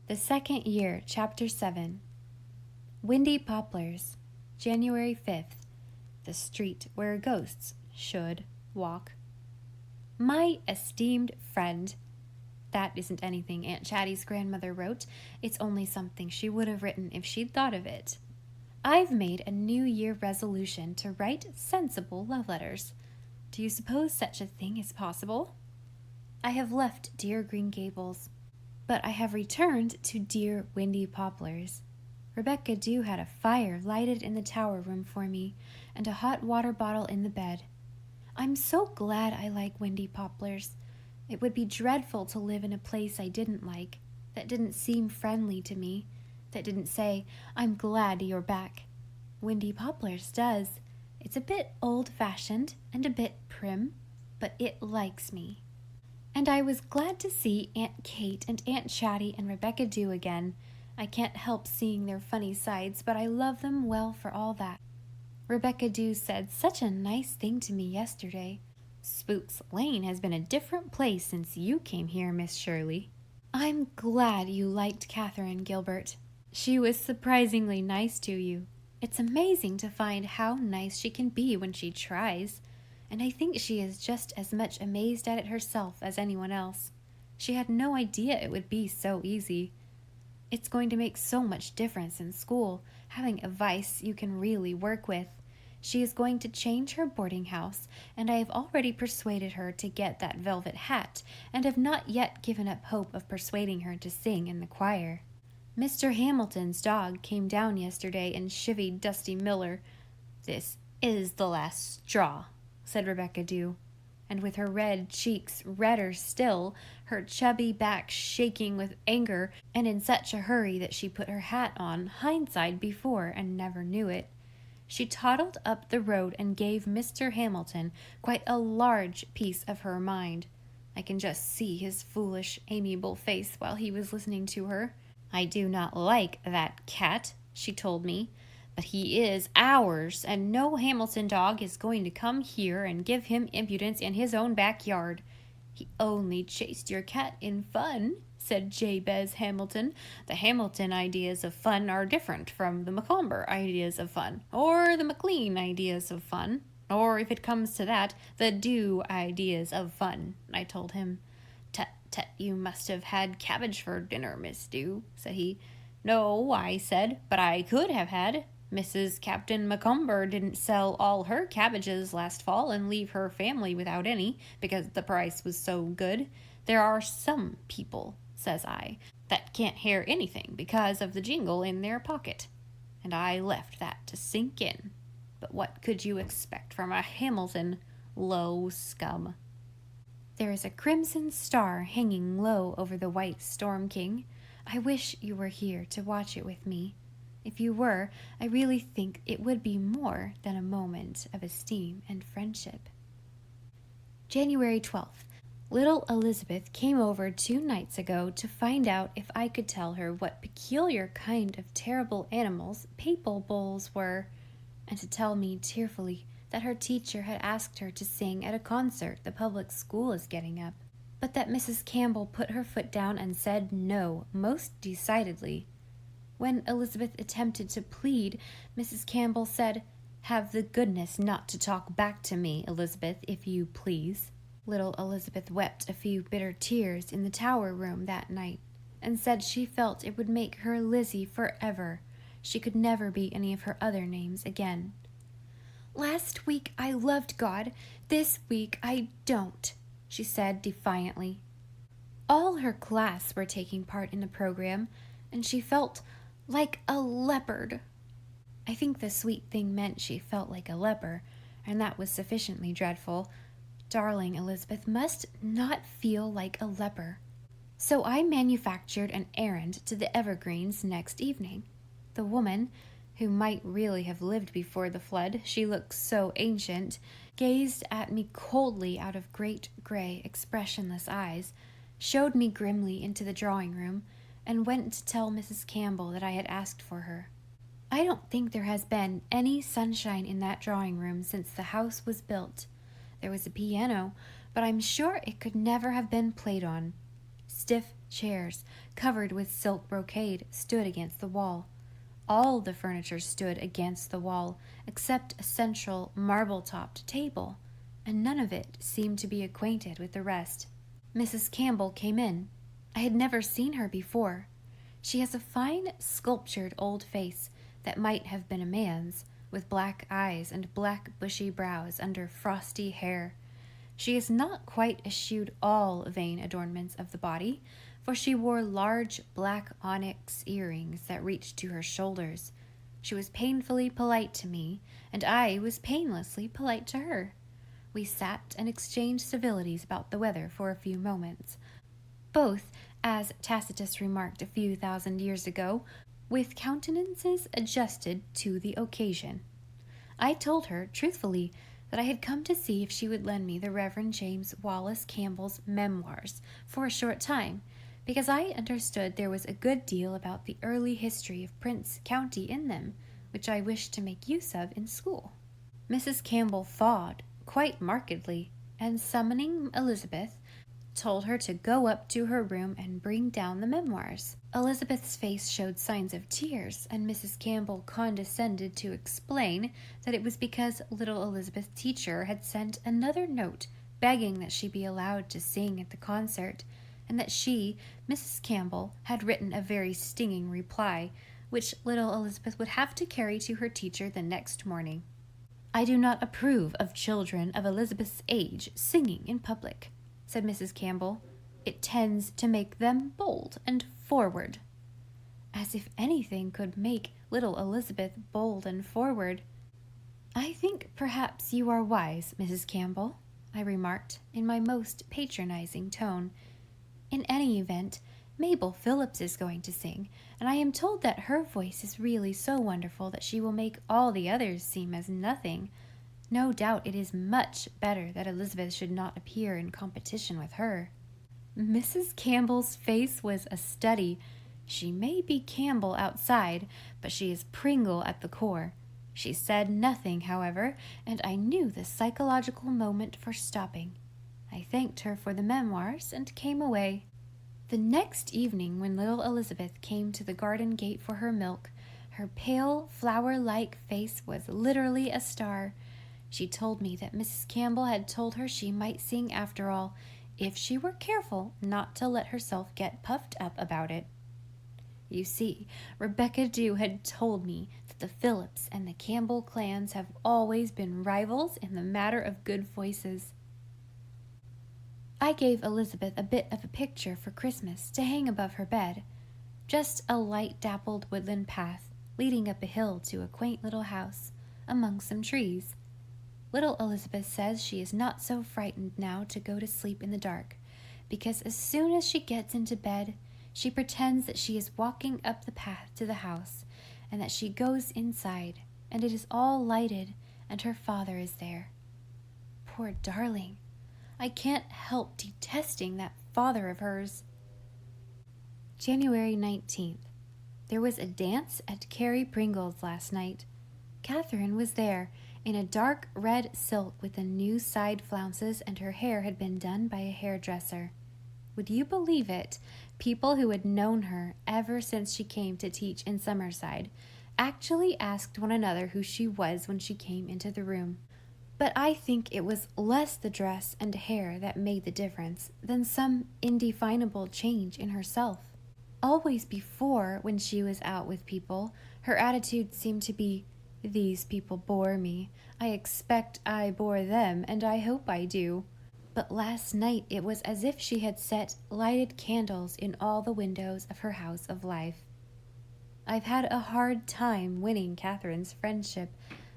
The Second Year, Chapter 7. Windy Poplars, January 5th. The street where ghosts should walk. My esteemed friend. That isn't anything Aunt Chatty's grandmother wrote. It's only something she would have written if she'd thought of it. I've made a New Year resolution to write sensible love letters. Do you suppose such a thing is possible? I have left dear Green Gables, but I have returned to dear Windy Poplars. Rebecca Dew had a fire lighted in the tower room for me, and a hot water bottle in the bed. I'm so glad I like Windy Poplars. It would be dreadful to live in a place I didn't like, that didn't seem friendly to me, that didn't say, "I'm glad you're back." Windy Poplars does. It's a bit old-fashioned and a bit prim, but it likes me. And I was glad to see Aunt Kate and Aunt Chatty and Rebecca Dew again. I can't help seeing their funny sides, but I love them well for all that. Rebecca Dew said such a nice thing to me yesterday. "Spooks Lane has been a different place since you came here, Miss Shirley." I'm glad you liked Catherine Gilbert. She was surprisingly nice to you. It's amazing to find how nice she can be when she tries, and I think she is just as much amazed at it herself as anyone else. She had no idea it would be so easy. It's going to make so much difference in school, having a vice you can really work with. She is going to change her boarding house, and I have already persuaded her to get that velvet hat, and have not yet given up hope of persuading her to sing in the choir. Mr. Hamilton's dog came down yesterday and chivied Dusty Miller. "This is the last straw," said Rebecca Dew, and with her red cheeks redder still, her chubby back shaking with anger, and in such a hurry that she put her hat on hindside before and never knew it, she toddled up the road and gave Mr. Hamilton quite a large piece of her mind. I can just see his foolish, amiable face while he was listening to her. "I do not like that cat," she told me, "but he is ours, and no Hamilton dog is going to come here and give him impudence in his own backyard." "He only chased your cat in fun," said Jabez Hamilton. "The Hamilton ideas of fun are different from the Macomber ideas of fun, or the McLean ideas of fun, or, if it comes to that, the Dew ideas of fun," I told him. "Tut, tut, you must have had cabbage for dinner, Miss Dew," said he. "No," I said, "but I could have had. Mrs. Captain Macomber didn't sell all her cabbages last fall and leave her family without any, because the price was so good. There are some people," says I, "that can't hear anything because of the jingle in their pocket." And I left that to sink in. But what could you expect from a Hamilton, low scum? There is a crimson star hanging low over the white Storm King. I wish you were here to watch it with me. If you were, I really think it would be more than a moment of esteem and friendship. January 12th. Little Elizabeth came over 2 nights ago to find out if I could tell her what peculiar kind of terrible animals papal bowls were, and to tell me tearfully that her teacher had asked her to sing at a concert the public school is getting up, but that Mrs. Campbell put her foot down and said no, most decidedly. When Elizabeth attempted to plead, Mrs. Campbell said, "Have the goodness not to talk back to me, Elizabeth, if you please." Little Elizabeth wept a few bitter tears in the tower room that night, and said she felt it would make her Lizzie forever. She could never be any of her other names again. "Last week I loved God, this week I don't," she said defiantly. All her class were taking part in the program, and she felt like a leopard. I think the sweet thing meant she felt like a leper, and that was sufficiently dreadful. Darling Elizabeth must not feel like a leper. So I manufactured an errand to the Evergreens next evening. The woman, who might really have lived before the flood, she looked so ancient, gazed at me coldly out of great gray, expressionless eyes, showed me grimly into the drawing room, and went to tell Mrs. Campbell that I had asked for her. I don't think there has been any sunshine in that drawing room since the house was built. There was a piano, but I'm sure it could never have been played on. Stiff Chairs, covered with silk brocade, stood against the wall. All the furniture stood against the wall, except a central marble-topped table, and none of it seemed to be acquainted with the rest. Mrs. Campbell came in. I had never seen her before. She has a fine, sculptured old face that might have been a man's, with black eyes and black bushy brows under frosty hair. She has not quite eschewed all vain adornments of the body, for she wore large black onyx earrings that reached to her shoulders. She was painfully polite to me, and I was painlessly polite to her. We sat and exchanged civilities about the weather for a few moments, both, as Tacitus remarked a few thousand years ago, with countenances adjusted to the occasion. I told her, truthfully, that I had come to see if she would lend me the Reverend James Wallace Campbell's memoirs for a short time, because I understood there was a good deal about the early history of Prince County in them, which I wished to make use of in school. Mrs. Campbell thawed quite markedly, and summoning Elizabeth, told her to go up to her room and bring down the memoirs. Elizabeth's face showed signs of tears, and Mrs. Campbell condescended to explain that it was because little Elizabeth's teacher had sent another note begging that she be allowed to sing at the concert, and that she, Mrs. Campbell, had written a very stinging reply, which little Elizabeth would have to carry to her teacher the next morning. "I do not approve of children of Elizabeth's age singing in public," said Mrs. Campbell. "It tends to make them bold and forward." As if anything could make little Elizabeth bold and forward. "I think perhaps you are wise, Mrs. Campbell," I remarked in my most patronizing tone. "In any event, Mabel Phillips is going to sing, and I am told that her voice is really so wonderful that she will make all the others seem as nothing. No doubt it is much better that Elizabeth should not appear in competition with her." Mrs. Campbell's face was a study. She may be Campbell outside, but she is Pringle at the core. She said nothing, however, and I knew the psychological moment for stopping. I thanked her for the memoirs and came away. The next evening, when little Elizabeth came to the garden gate for her milk, her pale, flower-like face was literally a star. She told me that Mrs. Campbell had told her she might sing after all, if she were careful not to let herself get puffed up about it. You see, Rebecca Dew had told me that the Phillips and the Campbell clans have always been rivals in the matter of good voices. I gave Elizabeth a bit of a picture for Christmas to hang above her bed, just a light dappled woodland path leading up a hill to a quaint little house among some trees. Little Elizabeth says she is not so frightened now to go to sleep in the dark, because as soon as she gets into bed, she pretends that she is walking up the path to the house, and that she goes inside, and it is all lighted, and her father is there. Poor darling! I can't help detesting that father of hers. January 19th. There was a dance at Carrie Pringle's last night. Catherine was there, in a dark red silk with the new side flounces, and her hair had been done by a hairdresser. Would you believe it? People who had known her ever since she came to teach in Summerside actually asked one another who she was when she came into the room. But I think it was less the dress and hair that made the difference than some indefinable change in herself. Always before, when she was out with people, her attitude seemed to be, "These people bore me. I expect I bore them, and I hope I do." But last night it was as if she had set lighted candles in all the windows of her house of life. I've had a hard time winning Catherine's friendship,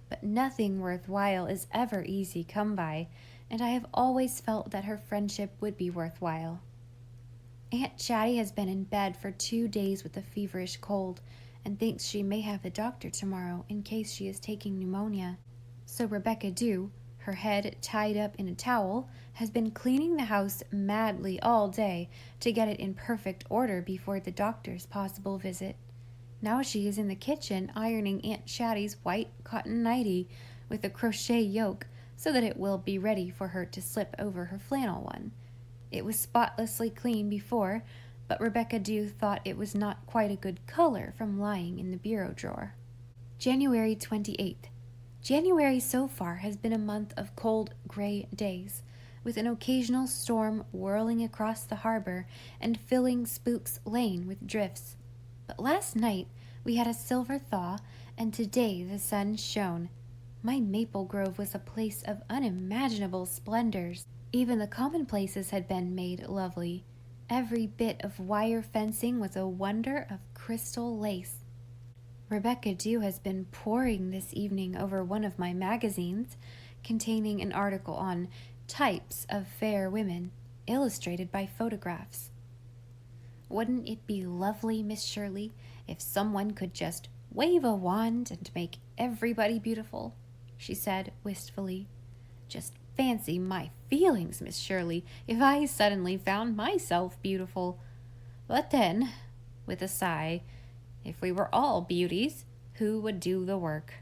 but nothing worthwhile is ever easy come by, and I have always felt that her friendship would be worthwhile. Aunt Chatty has been in bed for 2 days with a feverish cold, and thinks she may have the doctor tomorrow in case she is taking pneumonia. So Rebecca Dew, her head tied up in a towel, has been cleaning the house madly all day to get it in perfect order before the doctor's possible visit. Now she is in the kitchen ironing Aunt Chatty's white cotton nightie with a crochet yoke so that it will be ready for her to slip over her flannel one. It was spotlessly clean before, but Rebecca Dew thought it was not quite a good color from lying in the bureau drawer. January 28th. January so far has been a month of cold, gray days, with an occasional storm whirling across the harbor and filling Spook's Lane with drifts. But last night we had a silver thaw, and today the sun shone. My maple grove was a place of unimaginable splendors. Even the commonplaces had been made lovely. Every bit of wire fencing was a wonder of crystal lace. Rebecca Dew has been poring this evening over one of my magazines, containing an article on types of fair women, illustrated by photographs. "Wouldn't it be lovely, Miss Shirley, if someone could just wave a wand and make everybody beautiful?" she said wistfully. "Just fancy my feelings, Miss Shirley, if I suddenly found myself beautiful. But then," with a sigh, "if we were all beauties, who would do the work?"